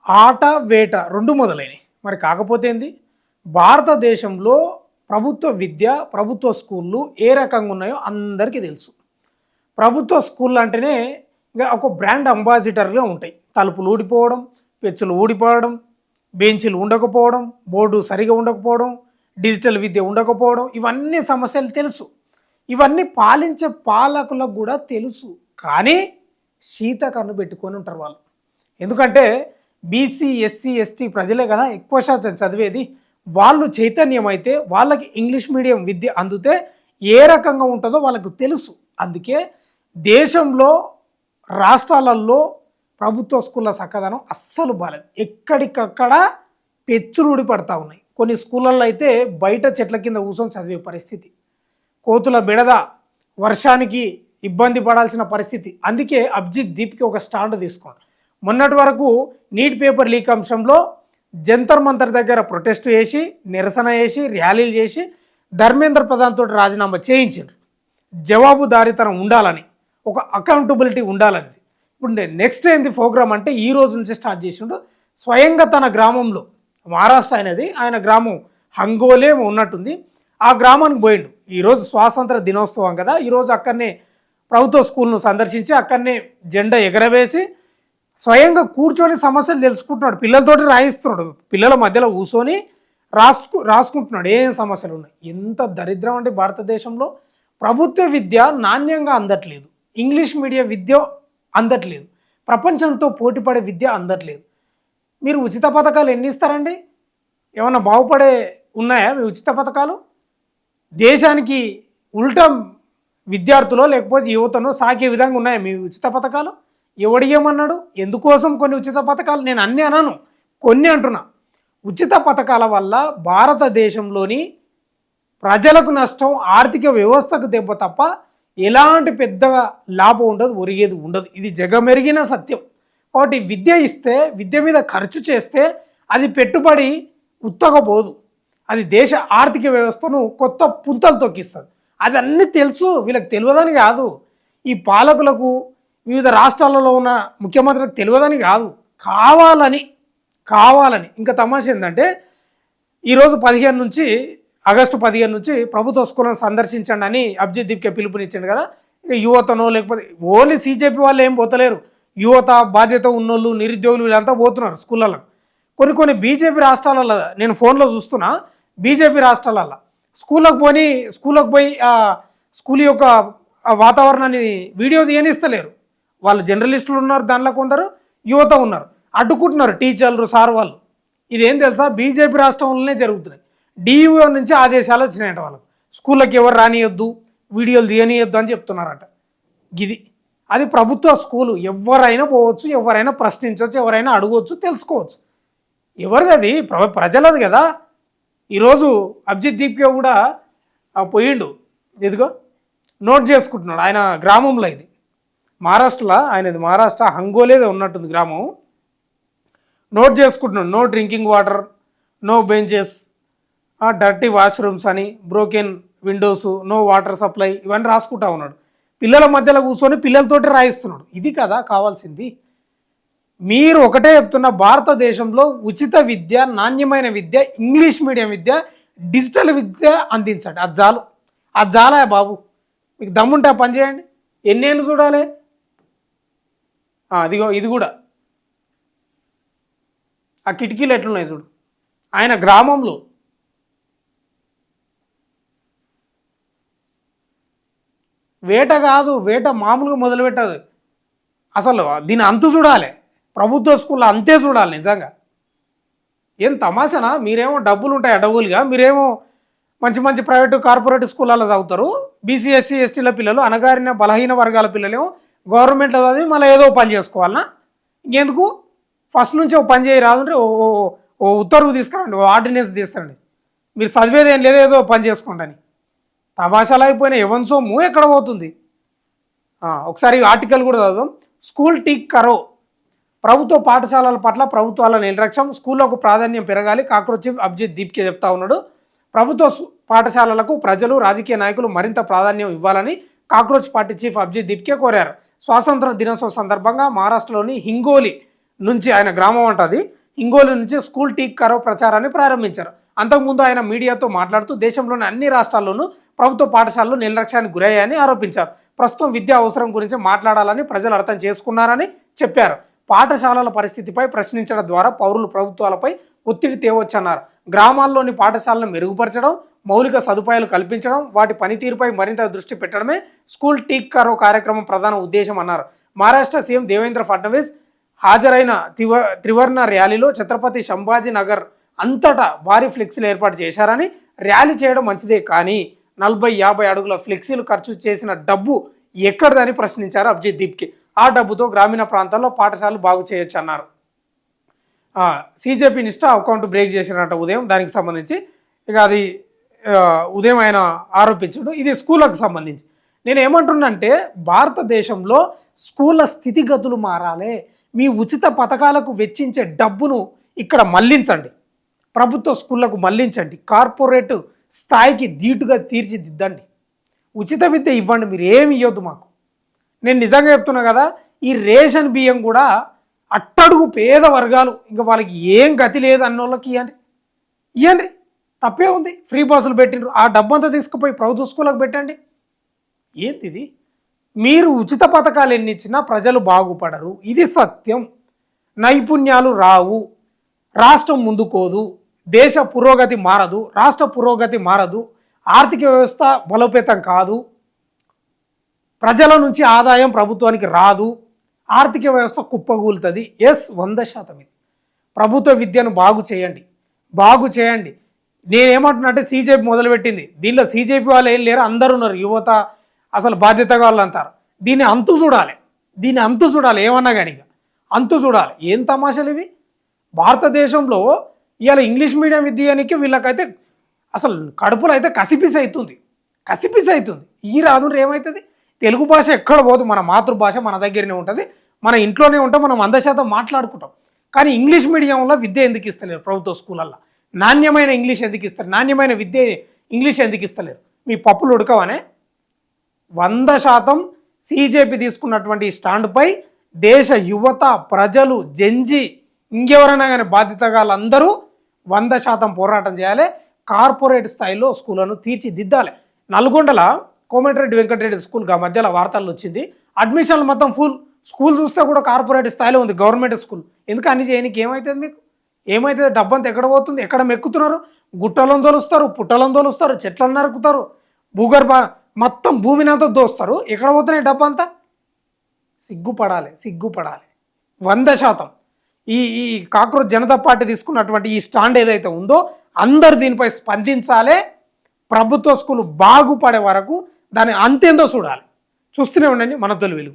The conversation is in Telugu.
ఆట వేట రెండు మొదలైనవి. మరి కాకపోతే ఏంది, భారతదేశంలో ప్రభుత్వ విద్య, ప్రభుత్వ స్కూళ్ళు ఏ రకంగా ఉన్నాయో అందరికీ తెలుసు. ప్రభుత్వ స్కూళ్ళు అంటేనే ఇక ఒక బ్రాండ్ అంబాసిడర్గా ఉంటాయి. తలుపులు ఊడిపోవడం, పెచ్చులు ఊడిపోవడం, బెంచీలు ఉండకపోవడం, బోర్డు సరిగా ఉండకపోవడం, డిజిటల్ విద్య ఉండకపోవడం, ఇవన్నీ సమస్యలు తెలుసు. ఇవన్నీ పాలించే పాలకులకు కూడా తెలుసు. కానీ శీత కన్ను పెట్టుకొని ఉంటారు వాళ్ళు. ఎందుకంటే బీసీ, ఎస్సీ, ఎస్టీ ప్రజలే కదా ఎక్కువ శాతం చదివేది. వాళ్ళు చైతన్యం అయితే వాళ్ళకి ఇంగ్లీష్ మీడియం విద్య అందితే ఏ రకంగా ఉంటుందో వాళ్ళకు తెలుసు. అందుకే దేశంలో రాష్ట్రాలలో ప్రభుత్వ స్కూళ్ళ చక్కదనం అస్సలు బాలేదు. ఎక్కడికక్కడ పెచ్చులు ఊడిపడతా ఉన్నాయి. కొన్ని స్కూళ్ళల్లో అయితే బయట చెట్ల కింద కూర్చొని చదివే పరిస్థితి, కోతుల బెడద, వర్షానికి ఇబ్బంది పడాల్సిన పరిస్థితి. అందుకే అభిజిత్ దీప్కి ఒక స్టాండ్ తీసుకోండి. మొన్నటి వరకు నీట్ పేపర్ లీక్ అంశంలో జంతర్ మంతర్ దగ్గర ప్రొటెస్ట్ చేసి, నిరసన చేసి, ర్యాలీలు చేసి ధర్మేంద్ర ప్రధాన్ తోటి రాజీనామా చేయించారు. జవాబుదారీతనం ఉండాలని, ఒక అకౌంటబిలిటీ ఉండాలని. ఇప్పుడు నెక్స్ట్ ఏంది ప్రోగ్రామ్ అంటే ఈ రోజు నుంచి స్టార్ట్ చేసిండు. స్వయంగా తన గ్రామంలో, మహారాష్ట్ర అనేది, ఆయన గ్రామం హంగోలే ఉన్నట్టుంది, ఆ గ్రామానికి పోయిండు. ఈరోజు స్వాతంత్ర దినోత్సవం కదా, ఈరోజు అక్కడనే ప్రభుత్వ స్కూల్ను సందర్శించి అక్కడనే జెండా ఎగరవేసి స్వయంగా కూర్చొని సమస్యలు తెలుసుకుంటున్నాడు. పిల్లలతోటి రాయిస్తున్నాడు, పిల్లల మధ్యలో కూర్చొని రాసుకుంటున్నాడు ఏం సమస్యలు ఉన్నాయి. ఎంత దరిద్రం అంటే భారతదేశంలో ప్రభుత్వ విద్య నాణ్యంగా అందట్లేదు, ఇంగ్లీష్ మీడియం విద్య అందట్లేదు, ప్రపంచంతో పోటీపడే విద్య అందట్లేదు. మీరు ఉచిత పథకాలు ఎన్ని ఇస్తారండి? ఏమన్నా బాగుపడే ఉన్నాయా మీ ఉచిత పథకాలు? దేశానికి ఉల్టా విద్యార్థులో లేకపోతే యువతను సాకే విధంగా ఉన్నాయా మీ ఉచిత పథకాలు? ఎవడియమన్నాడు? ఎందుకోసం కొన్ని ఉచిత పథకాలు? నేను అన్నీ అన్నాను, కొన్ని అంటున్నా. ఉచిత పథకాల వల్ల భారతదేశంలోని ప్రజలకు నష్టం, ఆర్థిక వ్యవస్థకు దెబ్బ తప్ప ఎలాంటి పెద్దగా లాభం ఉండదు, ఒరిగేది ఉండదు. ఇది జగమెరిగిన సత్యం. కాబట్టి విద్య ఇస్తే, విద్య మీద ఖర్చు చేస్తే అది పెట్టుబడి ఉత్తగపోదు, అది దేశ ఆర్థిక వ్యవస్థను కొత్త పుంతలు తొక్కిస్తుంది. అది అన్నీ తెలుసు, వీళ్ళకి తెలియదని కాదు. ఈ పాలకులకు, వివిధ రాష్ట్రాలలో ఉన్న ముఖ్యమంత్రులకు తెలియదని కాదు, కావాలని. ఇంకా తమాషా ఏంటంటే ఈరోజు 15 నుంచి, ఆగస్టు 15 నుంచి ప్రభుత్వ స్కూళ్ళను సందర్శించండి అని అభిజిత్ దీప్కే పిలుపునిచ్చాడు కదా. ఇక యువతనో లేకపోతే ఓన్లీ సీజేపీ వాళ్ళు ఏం పోతలేరు, యువత, బాధ్యత ఉన్నోళ్ళు, నిరుద్యోగులు వీళ్ళంతా పోతున్నారు స్కూళ్ళలో. కొన్ని బీజేపీ రాష్ట్రాలలో నేను ఫోన్లో చూస్తున్నా, బీజేపీ రాష్ట్రాలలో స్కూళ్ళకు పోయి స్కూల్ యొక్క వాతావరణాన్ని వీడియో తీయనిస్తలేరు. వాళ్ళు జర్నలిస్టులు ఉన్నారు, దానిలో కొందరు యువత ఉన్నారు, అడ్డుకుంటున్నారు టీచర్లు, సార్ వాళ్ళు. ఇదేం తెలుసా, బీజేపీ రాష్ట్రంలోనే జరుగుతున్నాయి. డిఈఓ నుంచి ఆదేశాలు వచ్చినాయంట వాళ్ళకు, స్కూళ్ళకి ఎవరు రానియొద్దు, వీడియోలు తీయనియొద్దు అని చెప్తున్నారట. అది ప్రభుత్వ స్కూలు, ఎవరైనా పోవచ్చు, ఎవరైనా ప్రశ్నించవచ్చు, ఎవరైనా అడగవచ్చు, తెలుసుకోవచ్చు. ఎవరిది అది? ప్రజలది కదా. ఈరోజు అభిజిత్ దీప్కే కూడా పోయిండు, ఎదుగో నోట్ చేసుకుంటున్నాడు ఆయన గ్రామంలో. ఇది మహారాష్ట్రలో, ఆయనది మహారాష్ట్ర హంగోలేదే ఉన్నట్టుంది గ్రామం. నోట్ చేసుకుంటున్నాడు, no drinking water, no benches, dirty washrooms అని, broken windows, no water supply, ఇవన్నీ రాసుకుంటా ఉన్నాడు. పిల్లల మధ్యలో కూర్చొని పిల్లలతోటి రాయిస్తున్నాడు. ఇది కదా కావాల్సింది. మీరు ఒకటే చెప్తున్న, భారతదేశంలో ఉచిత విద్య, నాణ్యమైన విద్య, ఇంగ్లీష్ మీడియం విద్య, డిజిటల్ విద్య అందించండి. అది చాలా బాబు. మీకు దమ్ముంటే ఆ పని చేయండి. ఎన్నేళ్ళు చూడాలి? అదిగో ఇది కూడా ఆ కిటికీలు ఎట్లున్నాయి చూడు. ఆయన గ్రామంలో వేట కాదు, వేట మామూలుగా మొదలుపెట్టదు. అసలు దీని అంతు చూడాలి, ప్రభుత్వ స్కూల్లో అంతే చూడాలి. నిజంగా ఏం తమాషనా? మీరేమో డబ్బులు ఉంటాయి డబ్బులుగా, మీరేమో మంచి ప్రైవేటు కార్పొరేట్ స్కూళ్ళలో చదువుతారు. బీసీ, ఎస్సీ, ఎస్టీల పిల్లలు, అనగారిన బలహీన వర్గాల పిల్లలేమో గవర్నమెంట్లో చదివి మళ్ళీ ఏదో పని చేసుకోవాలన్నా? ఇంకెందుకు? ఫస్ట్ నుంచి ఒక పని చేయరాదు అంటే ఓ ఉత్తర్వు తీసుకురండి, ఓ ఆర్డినెన్స్ తీస్తారండి, మీరు చదివేది ఏం లేదు, ఏదో పని చేసుకోండి అని. తమాషాలు అయిపోయినా ఎవరి సొమ్ము ఎక్కడ పోతుంది? ఒకసారి ఆర్టికల్ కూడా చదువుదాం. స్కూల్ టీక్ కరో, ప్రభుత్వ పాఠశాలల పట్ల ప్రభుత్వాల నిర్లక్ష్యం, స్కూళ్ళకు ప్రాధాన్యం పెరగాలి. కాక్రోచ్ చీఫ్ అభిజిత్ దీప్కే చెప్తా ఉన్నాడు. ప్రభుత్వ పాఠశాలలకు ప్రజలు, రాజకీయ నాయకులు మరింత ప్రాధాన్యం ఇవ్వాలని cockroach party chief Abhijit Dipke కోరారు. స్వాతంత్ర దినోత్సవం సందర్భంగా మహారాష్ట్రలోని హింగోలి నుంచి ఆయన గ్రామం అంటది హింగోలి నుంచి స్కూల్ టీక్ కరో ప్రచారాన్ని ప్రారంభించారు. అంతకుముందు ఆయన మీడియాతో మాట్లాడుతూ దేశంలోని అన్ని రాష్ట్రాల్లోనూ ప్రభుత్వ పాఠశాలలు నిర్లక్ష్యానికి గురయ్యాయని ఆరోపించారు. ప్రస్తుతం విద్యా అవసరం గురించి మాట్లాడాలని ప్రజలు అర్థం చేసుకున్నారని చెప్పారు. పాఠశాలల పరిస్థితిపై ప్రశ్నించడం ద్వారా పౌరులు ప్రభుత్వాలపై ఒత్తిడి తేవచ్చన్నారు. గ్రామాల్లోని పాఠశాలను మెరుగుపరచడం, మౌలిక సదుపాయాలు కల్పించడం, వాటి పనితీరుపై మరింత దృష్టి పెట్టడమే స్కూల్ టీక్ కరో కార్యక్రమం ప్రధాన ఉద్దేశం అన్నారు. మహారాష్ట్ర సీఎం దేవేంద్ర ఫడ్నవీస్ హాజరైన త్రివర్ణ ర్యాలీలో ఛత్రపతి సంభాజీ నగర్ అంతటా భారీ ఫ్లెక్సీలు ఏర్పాటు చేశారని, ర్యాలీ చేయడం మంచిదే కానీ 40-50 అడుగుల ఫ్లెక్సీలు ఖర్చు చేసిన డబ్బు ఎక్కడిదని ప్రశ్నించారు అభిజిత్ దీప్కి. ఆ డబ్బుతో గ్రామీణ ప్రాంతాల్లో పాఠశాలలు బాగు చేయొచ్చు అన్నారు. సీజేపీ నిష్ఠ అకౌంట్ బ్రేక్ చేసినట్ట ఉదయం, దానికి సంబంధించి ఇక అది ఉదయం ఆయన ఆరోపించడు. ఇది స్కూళ్ళకు సంబంధించి నేను ఏమంటున్నంటే భారతదేశంలో స్కూళ్ళ స్థితిగతులు మారాలి. మీ ఉచిత పథకాలకు వెచ్చించే డబ్బును ఇక్కడ మళ్లించండి, ప్రభుత్వ స్కూళ్ళకు మళ్లించండి, కార్పొరేట్ స్థాయికి ధీటుగా తీర్చిదిద్దండి, ఉచిత విద్య ఇవ్వండి, మీరు ఏమి ఇవ్వద్దు మాకు. నేను నిజంగా చెప్తున్నా కదా, ఈ రేషన్ బియ్యం కూడా అట్టడుగు పేద వర్గాలు ఇంకా వాళ్ళకి ఏం గతి లేదు అన్న వాళ్ళకి ఇవ్వండి, తప్పే ఉంది. ఫ్రీ బస్సులు పెట్టిండ్రు, ఆ డబ్బంతా తీసుకుపోయి ప్రభుత్వ స్కూళ్ళకు పెట్టండి. ఏంటిది? మీరు ఉచిత పథకాలు ఎన్ని ఇచ్చినా ప్రజలు బాగుపడరు, ఇది సత్యం. నైపుణ్యాలు రావు, రాష్ట్రం ముందుకోదు, దేశ పురోగతి మారదు, రాష్ట్ర పురోగతి మారదు, ఆర్థిక వ్యవస్థ బలోపేతం కాదు, ప్రజల నుంచి ఆదాయం ప్రభుత్వానికి రాదు, ఆర్థిక వ్యవస్థ కుప్పగూలుతుంది. 100% ఇది. ప్రభుత్వ విద్యను బాగు చేయండి, బాగు చేయండి. నేనేమంటున్నా అంటే సీజేపీ మొదలుపెట్టింది, దీనిలో సీజేపీ వాళ్ళు ఏం లేరు, అందరు ఉన్నారు, యువత అసలు బాధ్యతగా వాళ్ళు అంటారు. దీన్ని అంతు చూడాలి, ఏమన్నా కానీ అంతు చూడాలి. ఏం తమాషాలు ఇవి? భారతదేశంలో ఇవాళ ఇంగ్లీష్ మీడియం విద్యానికి వీళ్ళకైతే అసలు కడుపులో అయితే కసిపిసి అవుతుంది. ఈ రాదు ఏమవుతుంది? తెలుగు భాష ఎక్కడ పోదు, మన మాతృభాష మన దగ్గరనే ఉంటుంది, మన ఇంట్లోనే ఉంటాం, మనం 100% మాట్లాడుకుంటాం. కానీ ఇంగ్లీష్ మీడియంలో విద్య ఎందుకు ఇస్తలేరు? ప్రభుత్వ స్కూళ్ళల్లో నాణ్యమైన ఇంగ్లీష్ ఎందుకు ఇస్తారు? నాణ్యమైన విద్య ఇంగ్లీష్ ఎందుకు ఇస్తలేరు? మీ పప్పులు ఉడకవనే? 100% సీజేపీ తీసుకున్నటువంటి స్టాండ్పై దేశ యువత, ప్రజలు, జంజి, ఇంకెవరైనా కానీ బాధ్యతగా అందరూ 100% పోరాటం చేయాలి. కార్పొరేట్ స్థాయిలో స్కూళ్ళను తీర్చిదిద్దాలి. నల్గొండల కోమటిరెడ్డి వెంకటరెడ్డి స్కూల్గా మధ్యలో వార్తల్లో వచ్చింది, అడ్మిషన్లు మొత్తం ఫుల్. స్కూల్ చూస్తే కూడా కార్పొరేట్ స్థాయిలో ఉంది, గవర్నమెంట్ స్కూల్. ఎందుకు అన్ని చేయడానికి? ఏమవుతుంది మీకు? ఏమవుతుంది? డబ్బంతా ఎక్కడ పోతుంది? ఎక్కడ మెక్కుతున్నారు? గుట్టలను తోలుస్తారు, పుట్టలను తోలుస్తారు, చెట్లను నరుకుతారు, భూగర్భ మొత్తం భూమిని అంతా దోస్తారు. ఎక్కడ పోతున్నాయి డబ్బంతా? సిగ్గుపడాలి. 100% ఈ కాక్రోచ్ జనతా పార్టీ తీసుకున్నటువంటి ఈ స్టాండ్ ఏదైతే ఉందో అందరు దీనిపై స్పందించాలి. ప్రభుత్వ స్కూల్ బాగుపడే వరకు దాని అంతేందో చూడాలి. చూస్తూనే ఉండండి మన తొలి వెలుగు.